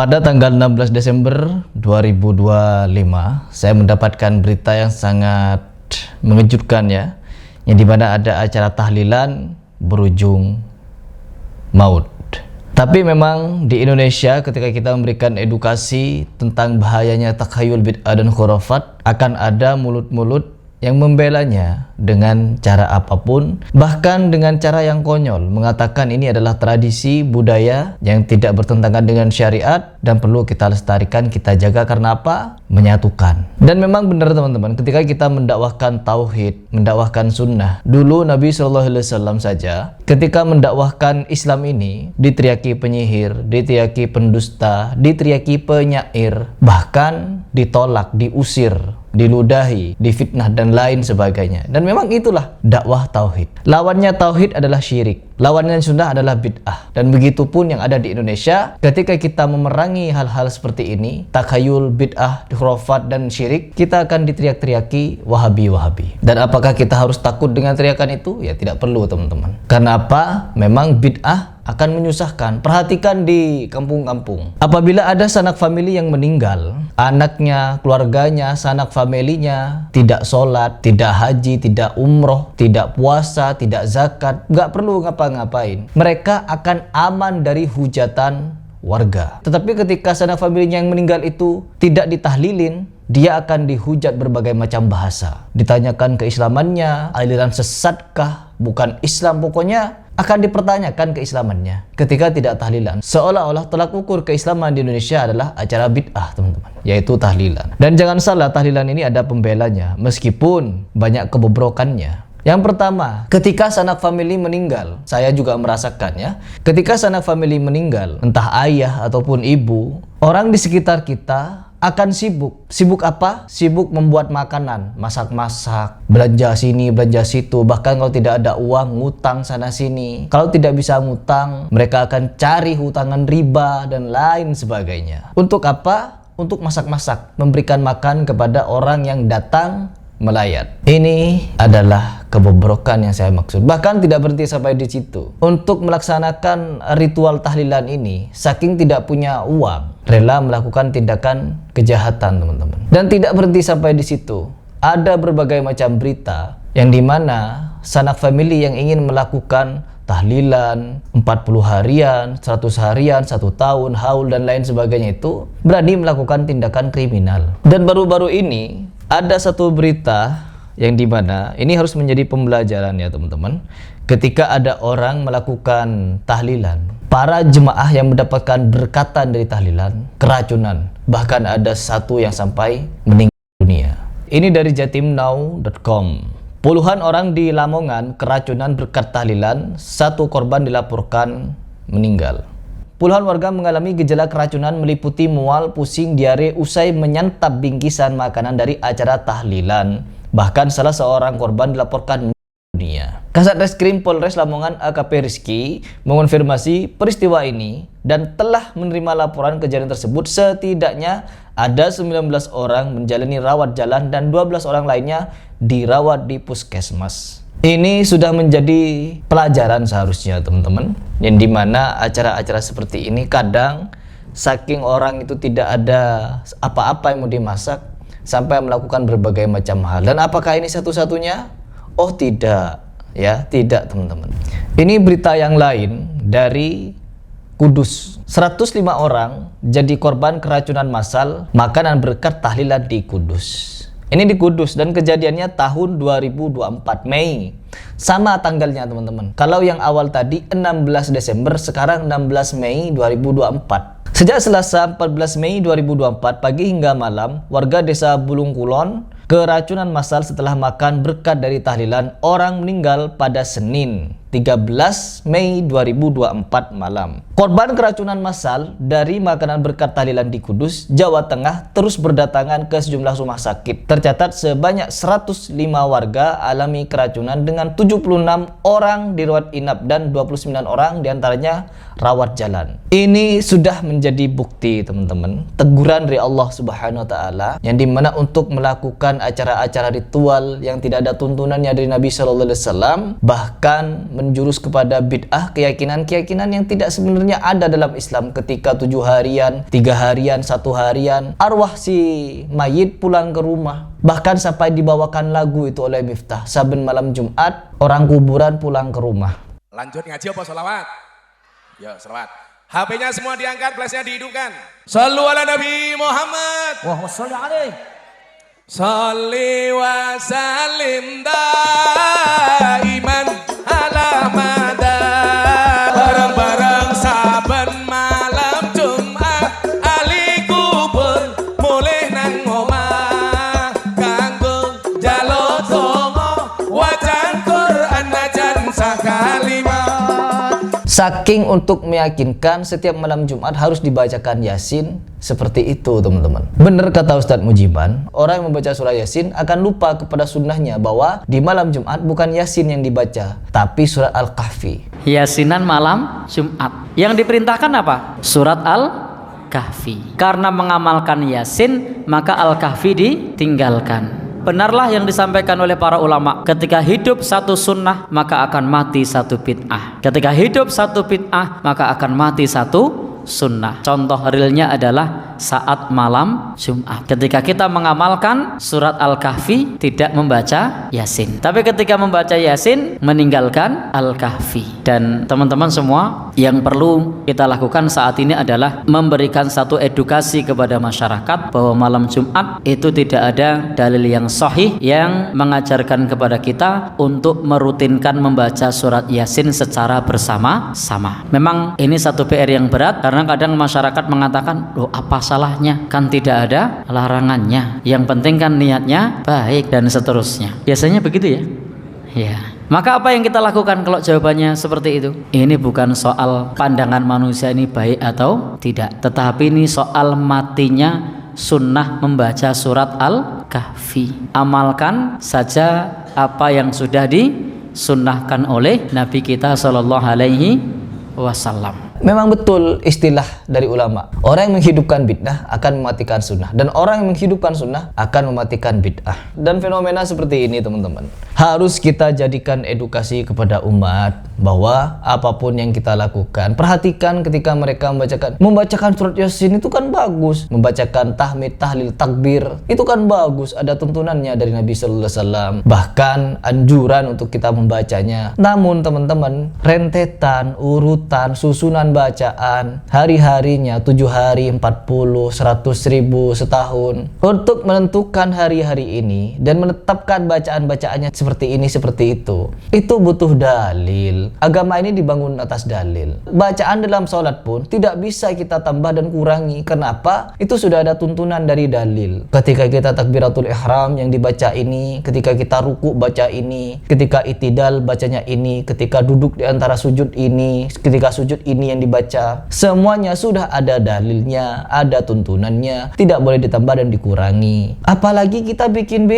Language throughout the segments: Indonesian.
Pada tanggal 16 Desember 2025, saya mendapatkan berita yang sangat mengejutkan ya, yang dimana ada acara tahlilan berujung maut. Tapi memang di Indonesia ketika kita memberikan edukasi tentang bahayanya takhayul bid'ah dan khurafat, akan ada mulut-mulut yang membelanya dengan cara apapun, bahkan dengan cara yang konyol, mengatakan ini adalah tradisi budaya yang tidak bertentangan dengan syariat dan perlu kita lestarikan, kita jaga. Karena apa? Menyatukan. Dan memang benar teman-teman, ketika kita mendakwahkan tauhid, mendakwahkan sunnah, dulu Nabi SAW saja ketika mendakwahkan Islam ini diteriaki penyihir, diteriaki pendusta, diteriaki penyair, bahkan ditolak, diusir, diludahi, difitnah dan lain sebagainya. Dan memang itulah dakwah tauhid. Lawannya tauhid adalah syirik, lawannya sunnah adalah bid'ah. Dan begitu pun yang ada di Indonesia, ketika kita memerangi hal-hal seperti ini, takhayul, bid'ah, khurafat dan syirik, kita akan diteriak-teriaki wahabi-wahabi. Dan apakah kita harus takut dengan teriakan itu? Ya tidak perlu teman-teman. Karena apa? Memang bid'ah akan menyusahkan. Perhatikan di kampung-kampung, apabila ada sanak famili yang meninggal, anaknya, keluarganya, sanak familinya tidak sholat, tidak haji, tidak umroh, tidak puasa, tidak zakat, nggak perlu ngapa-ngapain, mereka akan aman dari hujatan warga. Tetapi ketika sanak familinya yang meninggal itu tidak ditahlilin, dia akan dihujat berbagai macam bahasa. Ditanyakan keislamannya, aliran sesatkah, bukan Islam, pokoknya akan dipertanyakan keislamannya ketika tidak tahlilan. Seolah-olah tolak ukur keislaman di Indonesia adalah acara bid'ah teman-teman, yaitu tahlilan. Dan jangan salah, tahlilan ini ada pembelanya, meskipun banyak kebobrokannya. Yang pertama, ketika sanak famili meninggal, saya juga merasakan ya, ketika sanak famili meninggal, entah ayah ataupun ibu, orang di sekitar kita akan sibuk. Sibuk apa? Sibuk membuat makanan, masak-masak, belanja sini, belanja situ. Bahkan kalau tidak ada uang, ngutang sana sini. Kalau tidak bisa ngutang, mereka akan cari hutangan riba dan lain sebagainya. Untuk apa? Untuk masak-masak, memberikan makan kepada orang yang datang melayat. Ini adalah kebobrokan yang saya maksud. Bahkan tidak berhenti sampai di situ. Untuk melaksanakan ritual tahlilan ini, saking tidak punya uang, rela melakukan tindakan kejahatan teman-teman. Dan tidak berhenti sampai di situ. Ada berbagai macam berita yang dimana sanak famili yang ingin melakukan tahlilan 40 harian, 100 harian, 1 tahun, haul dan lain sebagainya itu berani melakukan tindakan kriminal. Dan baru-baru ini ada satu berita yang dimana ini harus menjadi pembelajaran ya teman-teman. Ketika ada orang melakukan tahlilan, para jemaah yang mendapatkan berkatan dari tahlilan keracunan. Bahkan ada satu yang sampai meninggal dunia. Ini dari jatimnow.com. Puluhan orang di Lamongan keracunan berkat tahlilan, 1 korban dilaporkan meninggal. Puluhan warga mengalami gejala keracunan meliputi mual, pusing, diare usai menyantap bingkisan makanan dari acara tahlilan. Bahkan salah seorang korban dilaporkan dunia. Kasat Reskrim Polres Lamongan AKP Rizky mengonfirmasi peristiwa ini dan telah menerima laporan kejadian tersebut. Setidaknya ada 19 orang menjalani rawat jalan dan 12 orang lainnya dirawat di puskesmas. Ini sudah menjadi pelajaran seharusnya teman-teman, yang dimana acara-acara seperti ini kadang saking orang itu tidak ada apa-apa yang mau dimasak sampai melakukan berbagai macam hal. Dan apakah ini satu-satunya? Oh tidak ya, tidak teman-teman. Ini berita yang lain dari Kudus. 105 orang jadi korban keracunan massal makanan berkat tahlilan di Kudus. Ini di Kudus dan kejadiannya tahun 2024 Mei. Sama tanggalnya teman-teman. Kalau yang awal tadi 16 Desember, sekarang 16 Mei 2024. Sejak Selasa 14 Mei 2024 pagi hingga malam, warga desa Bulung Kulon keracunan massal setelah makan berkat dari tahlilan. Orang meninggal pada Senin 13 Mei 2024 malam. Korban keracunan massal dari makanan berkat tahlilan di Kudus, Jawa Tengah terus berdatangan ke sejumlah rumah sakit. Tercatat sebanyak 105 warga alami keracunan dengan 76 orang dirawat inap dan 29 orang diantaranya rawat jalan. Ini sudah menjadi bukti teman-teman, teguran dari Allah Subhanahu wa taala yang dimana untuk melakukan melakukan acara-acara ritual yang tidak ada tuntunannya dari Nabi Shallallahu Alaihi Wasallam, bahkan menjurus kepada bid'ah, keyakinan-keyakinan yang tidak sebenarnya ada dalam Islam. Ketika 7 harian, 3 harian, 1 harian, arwah si mayit pulang ke rumah, bahkan sampai dibawakan lagu itu oleh Miftah, saben malam Jumat orang kuburan pulang ke rumah. Lanjut ngaji apa sholawat? Ya sholawat. HP-nya semua diangkat, flashnya dihidupkan. Sallu ala Nabi Muhammad. Wa sholli alaihi. Sholli wa salim daiman ala mada. Bareng-bareng saben malam Jumat ali kubur mulih nang omah kanggo njaluk donga wacan Quran najan sakalimat. Saking untuk meyakinkan setiap malam Jumat harus dibacakan Yasin, seperti itu teman-teman. Benar kata Ustadz Mujiban, orang yang membaca surah Yasin akan lupa kepada sunnahnya bahwa di malam Jumat bukan Yasin yang dibaca, tapi surat Al-Kahfi. Yasinan malam Jumat. Yang diperintahkan apa? Surat Al-Kahfi. Karena mengamalkan Yasin, maka Al-Kahfi ditinggalkan. Benarlah yang disampaikan oleh para ulama, ketika hidup satu sunnah maka akan mati satu bid'ah. Ketika hidup satu bid'ah maka akan mati satu sunnah. Contoh realnya adalah saat malam Jumat. Ketika kita mengamalkan surat Al-Kahfi, tidak membaca Yasin. Tapi ketika membaca Yasin, meninggalkan Al-Kahfi. Dan teman-teman semua, yang perlu kita lakukan saat ini adalah memberikan satu edukasi kepada masyarakat bahwa malam Jumat itu tidak ada dalil yang sahih yang mengajarkan kepada kita untuk merutinkan membaca surat Yasin secara bersama-sama. Memang ini satu PR yang berat, karena kadang masyarakat mengatakan, loh apa salahnya, kan tidak ada larangannya, yang penting kan niatnya baik dan seterusnya. Biasanya begitu ya. Ya. Maka apa yang kita lakukan kalau jawabannya seperti itu? Ini bukan soal pandangan manusia ini baik atau tidak, tetapi ini soal matinya sunnah membaca surat Al-Kahfi. Amalkan saja apa yang sudah disunnahkan oleh Nabi kita Shallallahu Alaihi Wasallam. Memang betul istilah dari ulama, orang yang menghidupkan bid'ah akan mematikan sunnah, dan orang yang menghidupkan sunnah akan mematikan bid'ah. Dan fenomena seperti ini teman-teman harus kita jadikan edukasi kepada umat, bahwa apapun yang kita lakukan, perhatikan ketika mereka membacakan surat Yasin itu kan bagus, membacakan tahmid, tahlil, takbir itu kan bagus, ada tuntunannya dari Nabi Sallallahu Alaihi Wasallam, bahkan anjuran untuk kita membacanya. Namun teman-teman, rentetan, urutan, susunan bacaan hari-harinya 7 hari, 40, 100 ribu, setahun, untuk menentukan hari-hari ini dan menetapkan bacaan-bacaannya seperti ini, seperti itu butuh dalil. Agama ini dibangun atas dalil. Bacaan dalam sholat pun tidak bisa kita tambah dan kurangi. Kenapa? Itu sudah ada tuntunan dari dalil. Ketika kita takbiratul ihram yang dibaca ini, ketika kita ruku baca ini, ketika itidal bacanya ini, ketika duduk di antara sujud ini, ketika sujud ini yang dibaca, semuanya sudah ada dalilnya, ada tuntunannya, tidak boleh ditambah dan dikurangi. Apalagi kita bikin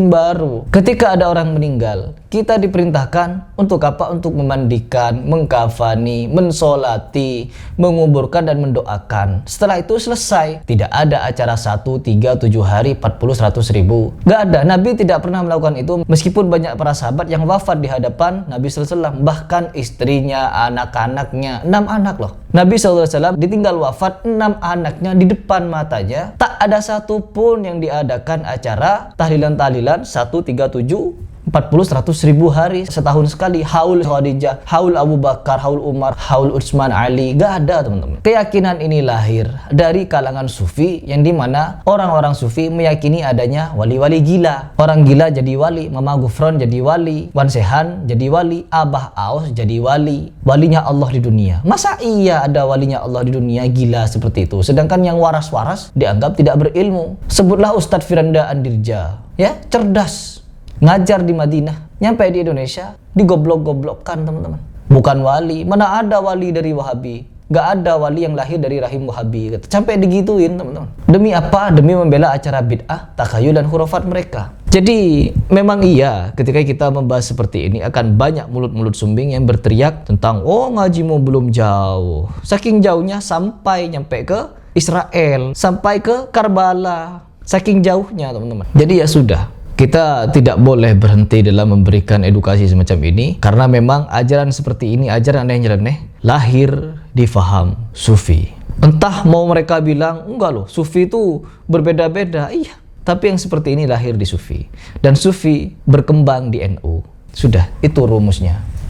baru. Ketika ada orang meninggal, kita diperintahkan untuk apa? Untuk memandikan, mengkafani, mensolati, menguburkan dan mendoakan. Setelah itu selesai. Tidak ada acara 1, 3, 7 hari, 40, 100 ribu. Gak ada. Nabi tidak pernah melakukan itu, meskipun banyak para sahabat yang wafat di hadapan Nabi SAW. Bahkan istrinya, anak-anaknya, 6 anak loh. Nabi SAW ditinggal wafat, 6 anaknya di depan matanya. Tak ada satupun yang diadakan acara tahlilan-tahlilan 1, 3, 7, 40, 100 ribu hari setahun sekali. Haul Khadijah, haul Abu Bakar, haul Umar, haul Utsman, Ali. Gak ada teman-teman. Keyakinan ini lahir dari kalangan sufi, yang dimana orang-orang sufi meyakini adanya wali-wali gila. Orang gila jadi wali, Mama Gufron jadi wali, Wan Sehan jadi wali, Abah Aus jadi wali. Walinya Allah di dunia. Masa iya ada walinya Allah di dunia gila seperti itu? Sedangkan yang waras-waras dianggap tidak berilmu. Sebutlah Ustadz Firanda Andirja, ya, cerdas, ngajar di Madinah, nyampe di Indonesia digoblok-goblokkan teman-teman. Bukan wali, mana ada wali dari Wahabi? Gak ada wali yang lahir dari rahim Wahabi. Sampai digituin teman-teman. Demi apa? Demi membela acara bid'ah, takhayul dan khurafat mereka. Jadi memang iya, ketika kita membahas seperti ini akan banyak mulut-mulut sumbing yang berteriak tentang, oh ngajimu belum jauh. Saking jauhnya sampai nyampe ke Israel, sampai ke Karbala. Saking jauhnya teman-teman. Jadi ya sudah, kita tidak boleh berhenti dalam memberikan edukasi semacam ini, karena memang ajaran seperti ini, ajaran yang nyeleneh, lahir di faham sufi. Entah mau mereka bilang enggak loh, sufi itu berbeda-beda, iya, tapi yang seperti ini lahir di sufi, dan sufi berkembang di NU. Sudah, itu rumusnya.